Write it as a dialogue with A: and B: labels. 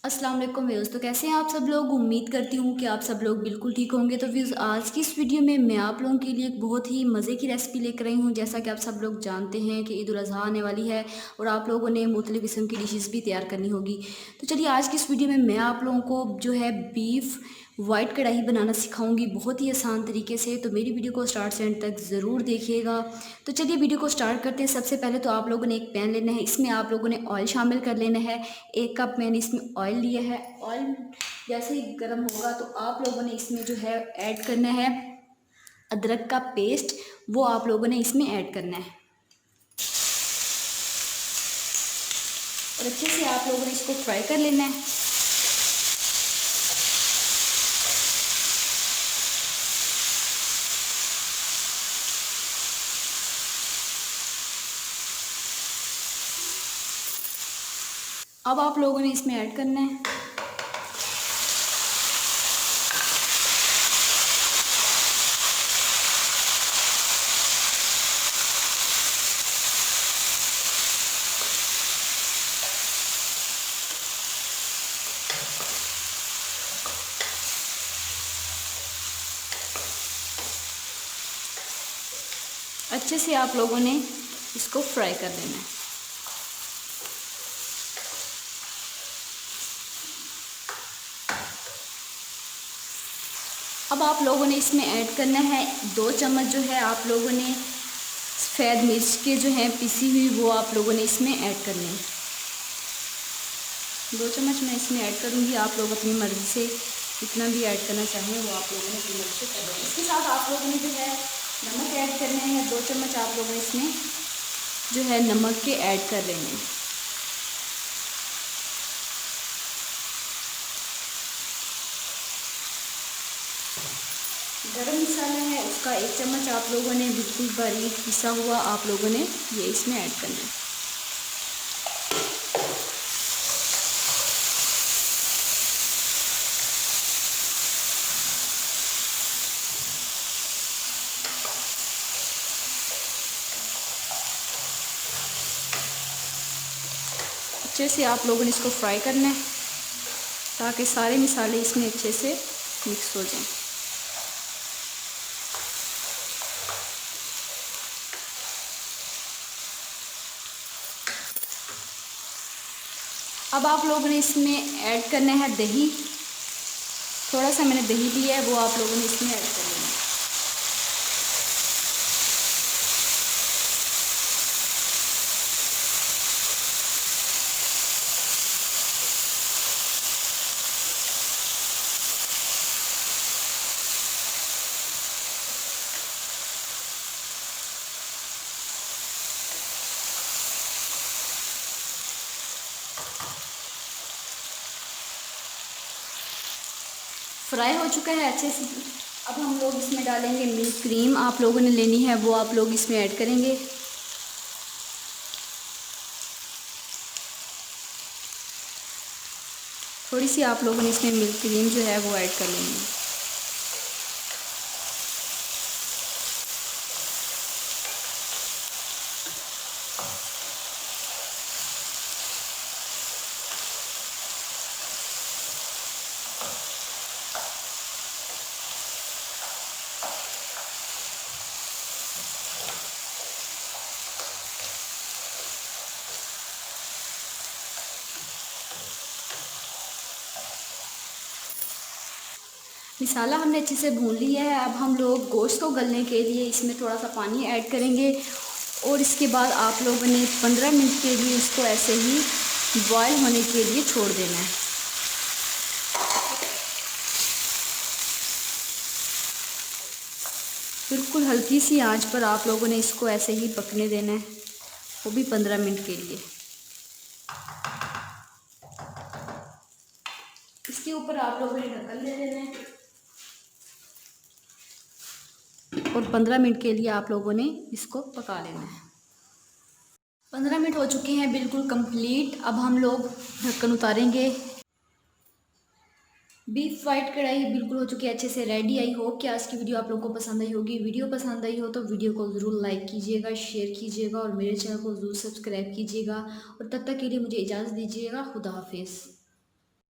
A: अस्सलाम वालेकुम व्यूअर्स। तो कैसे हैं आप सब लोग। उम्मीद करती हूँ कि आप सब लोग बिल्कुल ठीक होंगे। तो व्यूअर्स, आज की इस वीडियो में मैं आप लोगों के लिए एक बहुत ही मज़े की रेसिपी लेकर आई हूँ। जैसा कि आप सब लोग जानते हैं कि ईद उल अज़हा आने वाली है और आप लोगों ने मुख्तलिफ़ किस्म की डिशेस भी तैयार करनी होगी। तो चलिए, आज की इस वीडियो में मैं आप लोगों को जो है बीफ वाइट कढ़ाई बनाना सिखाऊंगी बहुत ही आसान तरीके से। तो मेरी वीडियो को स्टार्ट से एंड तक ज़रूर देखिएगा। तो चलिए वीडियो को स्टार्ट करते हैं। सबसे पहले तो आप लोगों ने एक पैन लेना है, इसमें आप लोगों ने ऑयल शामिल कर लेना है। 1 कप मैंने इसमें ऑयल लिया है। ऑयल जैसे ही गर्म होगा तो आप लोगों ने इसमें जो है ऐड करना है अदरक का पेस्ट, वो आप लोगों ने इसमें ऐड करना है और अच्छे से आप लोगों ने इसको फ्राई कर लेना है। अब आप लोगों ने इसमें ऐड करना है अच्छे से आप लोगों ने इसको फ्राई कर लेना है। अब आप लोगों ने इसमें ऐड करना है 2 चम्मच जो है आप लोगों ने सफ़ेद मिर्च के जो है पिसी हुई, वो आप लोगों ने इसमें ऐड करनी है। 2 चम्मच मैं इसमें ऐड करूँगी। आप लोग अपनी मर्ज़ी से जितना भी ऐड करना चाहें वो आप लोगों ने अपनी मर्ज़ी से कर लें। इसके साथ आप लोगों ने जो है नमक ऐड करना है। 2 चम्मच आप लोगों ने इसमें जो है नमक के ऐड कर लेंगे। गरम मसाला है उसका 1 चम्मच आप लोगों ने बिल्कुल बारीक पिसा हुआ आप लोगों ने ये इसमें ऐड करना है। अच्छे से आप लोगों ने इसको फ्राई करना है ताकि सारे मसाले इसमें अच्छे से मिक्स हो जाएं। अब आप लोगों ने इसमें ऐड करना है दही। थोड़ा सा मैंने दही लिया है, वो आप लोगों ने इसमें ऐड कर लेना है। फ्राई हो चुका है अच्छे से। अब हम लोग इसमें डालेंगे मिल्क क्रीम। आप लोगों ने लेनी है, वो आप लोग इसमें ऐड करेंगे। थोड़ी सी आप लोगों ने इसमें मिल्क क्रीम जो है वो ऐड कर लेनी है। मसाला हमने अच्छे से भून लिया है। अब हम लोग गोश्त को गलने के लिए इसमें थोड़ा सा पानी ऐड करेंगे और इसके बाद आप लोगों ने 15 मिनट के लिए इसको ऐसे ही बॉयल होने के लिए छोड़ देना है। बिल्कुल हल्की सी आंच पर आप लोगों ने इसको ऐसे ही पकने देना है, वो भी 15 मिनट के लिए। इसके ऊपर आप लोगों ने ढक्कन दे देना है और 15 मिनट के लिए आप लोगों ने इसको पका लेना है। 15 मिनट हो चुके हैं बिल्कुल कंप्लीट। अब हम लोग ढक्कन उतारेंगे। बीफ वाइट कढ़ाई बिल्कुल हो चुकी है अच्छे से रेडी। आई होप कि आज की वीडियो आप लोगों को पसंद आई होगी। वीडियो पसंद आई हो तो वीडियो को ज़रूर लाइक कीजिएगा, शेयर कीजिएगा और मेरे चैनल को ज़रूर सब्सक्राइब कीजिएगा। और तब तक के लिए मुझे इजाज़त दीजिएगा। खुदा हाफिज़।